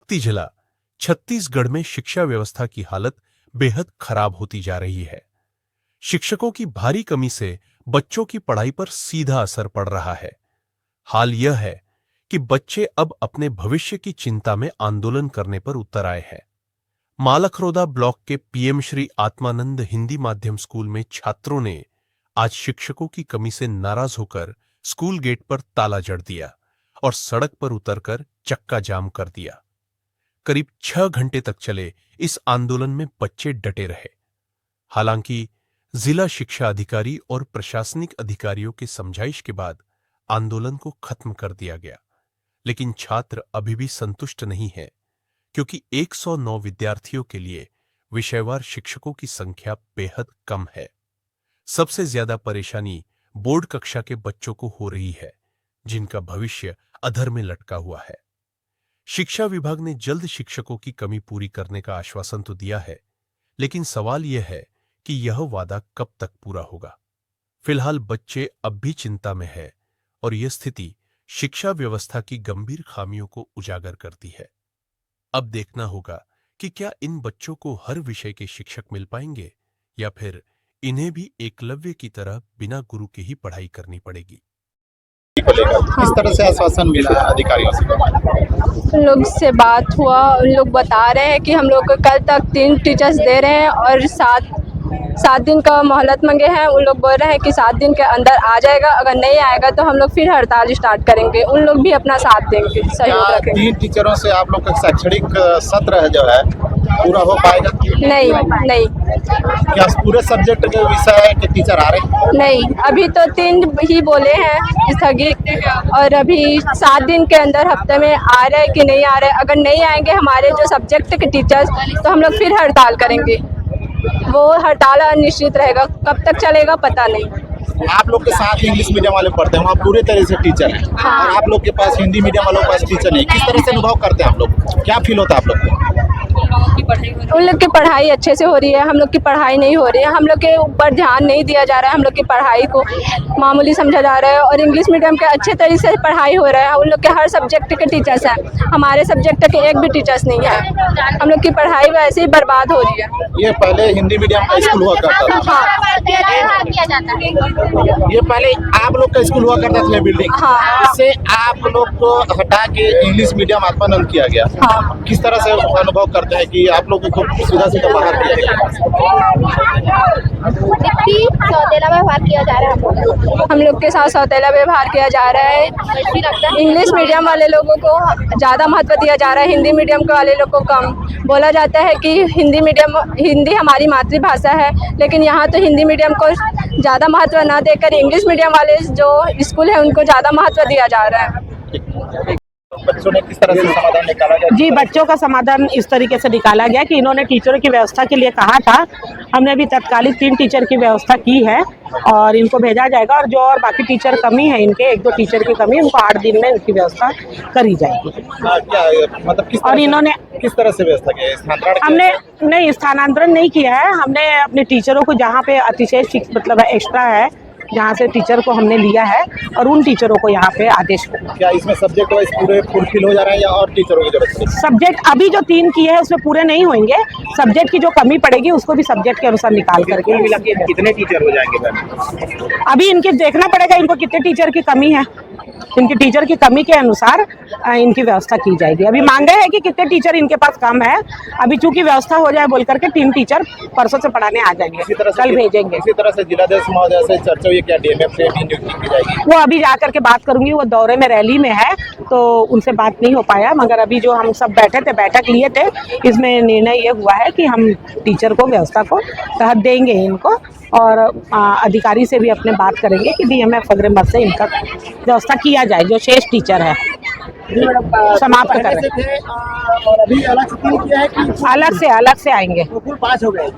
भक्ति जिला छत्तीसगढ़ में शिक्षा व्यवस्था की हालत बेहद खराब होती जा रही है। शिक्षकों की भारी कमी से बच्चों की पढ़ाई पर सीधा असर पड़ रहा है। हाल यह है कि बच्चे अब अपने भविष्य की चिंता में आंदोलन करने पर उतर आए हैं। मालखरोदा ब्लॉक के पीएम श्री आत्मानंद हिंदी माध्यम स्कूल में छात्रों ने आज शिक्षकों की कमी से नाराज होकर स्कूल गेट पर ताला जड़ दिया और सड़क पर उतरकर चक्का जाम कर दिया। करीब 6 घंटे तक चले इस आंदोलन में बच्चे डटे रहे। हालांकि जिला शिक्षा अधिकारी और प्रशासनिक अधिकारियों के समझाइश के बाद आंदोलन को खत्म कर दिया गया, लेकिन छात्र अभी भी संतुष्ट नहीं है, क्योंकि 109 विद्यार्थियों के लिए विषयवार शिक्षकों की संख्या बेहद कम है। सबसे ज्यादा परेशानी बोर्ड कक्षा के बच्चों को हो रही है, जिनका भविष्य अधर में लटका हुआ है। शिक्षा विभाग ने जल्द शिक्षकों की कमी पूरी करने का आश्वासन तो दिया है, लेकिन सवाल यह है कि यह वादा कब तक पूरा होगा। फिलहाल बच्चे अब भी चिंता में है और यह स्थिति शिक्षा व्यवस्था की गंभीर खामियों को उजागर करती है। अब देखना होगा कि क्या इन बच्चों को हर विषय के शिक्षक मिल पाएंगे या फिर इन्हें भी एकलव्य की तरह बिना गुरु के ही पढ़ाई करनी पड़ेगी। किस तरह से आश्वासन मिला अधिकारियों से? उन लोग से बात हुआ, उन लोग बता रहे हैं कि हम लोग को कल तक 3 टीचर्स दे रहे हैं और 7 दिन का मोहलत मांगे हैं। उन लोग बोल रहे हैं कि 7 दिन के अंदर आ जाएगा, अगर नहीं आएगा तो हम लोग फिर हड़ताल स्टार्ट करेंगे। उन लोग भी अपना साथ देंगे, सहयोग रखेंगे। 3 टीचरों से आप लोग का शैक्षणिक सत्र जो है पूरा हो पाएगा? नहीं। क्या पूरे सब्जेक्ट के विषय के टीचर आ रहे हैं? नहीं, अभी तो 3 ही बोले हैं स्थगित, और अभी 7 दिन के अंदर हफ्ते में आ रहे कि नहीं आ रहे। अगर नहीं आएंगे हमारे जो सब्जेक्ट के टीचर्स, तो हम लोग फिर हड़ताल करेंगे। वो हड़ताल अनिश्चित रहेगा, कब तक चलेगा पता नहीं। आप लोग के साथ इंग्लिश मीडियम वाले पढ़ते हैं, वहाँ पूरे तरह से टीचर हैं। हाँ। और आप लोग के पास हिंदी मीडियम वालों के पास टीचर नहीं। किस तरह से अनुभव करते हैं आप लोग? क्या फील होता है आप लोग को? उन लोग की पढ़ाई अच्छे से हो रही है, हम लोग की पढ़ाई नहीं हो रही है। हम लोग के ऊपर ध्यान नहीं दिया जा रहा है, हम लोग की पढ़ाई को मामूली समझा जा रहा है। और इंग्लिश मीडियम के अच्छे तरीके से पढ़ाई हो रहा है। उन लोग के हर सब्जेक्ट के टीचर्स हैं, हमारे सब्जेक्ट के एक भी टीचर्स नहीं है। हम लोग की पढ़ाई वैसे ही बर्बाद हो रही है। ये पहले हिंदी मीडियम का स्कूल हुआ करता था। ये पहले आप लोग का स्कूल हुआ करता था बिल्डिंग। हाँ। इससे आप लोग को हटा के इंग्लिश मीडियम आत्मानंद किया गया। हाँ। किस तरह से अनुभव करते हैं कि आप लोग को सीधा बाहर किया गया? सौतेला व्यवहार किया जा रहा है। हम लोग के साथ सौतेला व्यवहार किया जा रहा है। इंग्लिश मीडियम वाले लोगों को ज़्यादा महत्व दिया जा रहा है, हिंदी मीडियम के वाले लोगों को कम। बोला जाता है कि हिंदी हमारी मातृभाषा है, लेकिन यहाँ तो हिंदी मीडियम को ज़्यादा महत्व ना देकर इंग्लिश मीडियम वाले जो स्कूल है उनको ज़्यादा महत्व दिया जा रहा है। बच्चों ने किस तरह से समाधान निकाला गया? जी, बच्चों का समाधान इस तरीके से निकाला गया कि इन्होंने टीचरों की व्यवस्था के लिए कहा था। हमने अभी तत्कालिक 3 टीचर की व्यवस्था की है और इनको भेजा जाएगा। और जो और बाकी टीचर कमी है, इनके 1-2 टीचर की कमी, उनको 8 दिन में इनकी व्यवस्था करी जाएगी। क्या मतलब किस तरह और इन्होंने किस तरह से व्यवस्था की है? स्थानांतरण हमने नहीं स्थानांतरण नहीं किया है। हमने अपने टीचरों को जहाँ पे अतिशय मतलब एक्स्ट्रा है, जहाँ से टीचर को हमने लिया है, और उन टीचरों को यहाँ पे आदेश किया। क्या इसमें सब्जेक्ट वाइज पूरे फुलफिल हो जा रहे हैं या और टीचरों की जरूरत है? सब्जेक्ट अभी जो 3 किए हैं उसमें पूरे नहीं होंगे। सब्जेक्ट की जो कमी पड़ेगी उसको भी सब्जेक्ट के अनुसार निकाल करके मिला के कितने टीचर हो जाएंगे मैम? अभी इनके देखना पड़ेगा इनको कितने टीचर की कमी है। इनकी टीचर की कमी के अनुसार इनकी व्यवस्था की जाएगी। अभी मांगे है कि कितने टीचर इनके पास कम है। अभी चूंकि व्यवस्था हो जाए बोल करके 3 टीचर परसों से पढ़ाने आ जाएंगे, कल भेजेंगे। इसी तरह से जिलाध्यक्ष महोदय से चर्चा हुई, क्या डीएमएफ से भी नियुक्ति की जाएगी? वो अभी जा करके बात करूंगी, वो दौरे में रैली में है तो उनसे बात नहीं हो पाया। मगर अभी जो हम सब बैठे थे, बैठक लिए थे, इसमें निर्णय ये हुआ है कि हम टीचर को व्यवस्था को तहत देंगे इनको, और अधिकारी से भी अपने बात करेंगे कि डीएमएफ वगैरह मत से इनका व्यवस्था किया जाए, जो शेष टीचर है समाप्त करें। और अभी अलग से किया है कि अलग से आएंगे। कुल 5 हो गए?